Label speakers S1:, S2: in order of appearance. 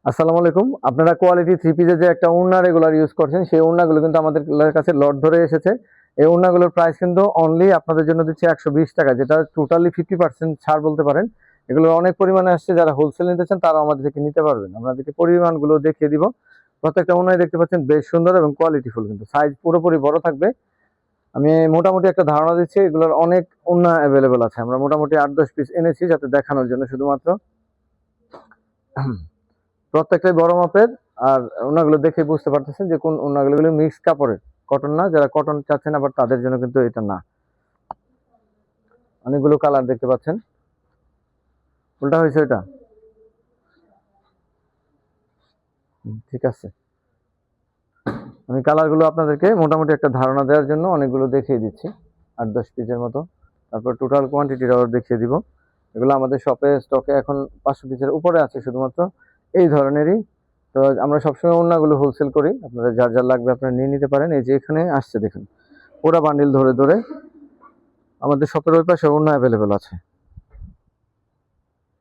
S1: আসসালামু আলাইকুম। আপনারা কোয়ালিটি থ্রি পিসের যে একটা ওড়না রেগুলার ইউজ করছেন, সেই ওড়নাগুলো কিন্তু আমাদের কাছে লট ধরে এসেছে। এই ওড়নাগুলোর প্রাইস কিন্তু অনলি আপনাদের জন্য দিচ্ছি ৳১২০, যেটা টোটালি 50% ছাড় বলতে পারেন। এগুলো অনেক পরিমাণে আসছে, যারা হোলসেল নিতে চান তারাও আমাদের থেকে নিতে পারবেন। আপনাদেরকে পরিমাণগুলো দেখিয়ে দিব। প্রত্যেকটা ওড়নাই দেখতে পাচ্ছেন বেশ সুন্দর এবং কোয়ালিটিফুল, কিন্তু সাইজ পুরোপুরি বড় থাকবে। আমি মোটামুটি একটা ধারণা দিচ্ছি, এগুলোর অনেক ওড়না অ্যাভেলেবল আছে। আমরা মোটামুটি ৮-১০ পিস এনেছি যাতে দেখানোর জন্য শুধুমাত্র। প্রত্যেকটাই বড় মাপের। আর ওনাগুলো দেখে বুঝতে পারতেছেন যে কোন ওনাগুলো মিক্স কাপড়ের, কটন না। যারা কটন চাচ্ছেন আবার তাদের জন্য কিন্তু এটা না। অনেকগুলো কালার দেখতে পাচ্ছেন। উল্টা হয়েছে এটা, ঠিক আছে। আমি কালারগুলো আপনাদেরকে মোটামুটি একটা ধারণা দেওয়ার জন্য অনেকগুলো দেখিয়ে দিচ্ছি, ৮-১০ পিসের মতো। তারপর টোটাল কোয়ান্টিটিটাও দেখিয়ে দিব। এগুলো আমাদের শপে স্টকে এখন 500 পিসের উপরে আছে শুধুমাত্র এই ধরনেরই। তো আমরা সবসময় ওড়নাগুলো হোলসেল করি, আপনাদের যার যার লাগবে আপনারা নিয়ে নিতে পারেন। এই যে এখানে আসছে দেখুন, পুরা বান্ডিল ধরে ধরে আমাদের শপের ওই পাশে ওড়না অ্যাভেলেবেল আছে।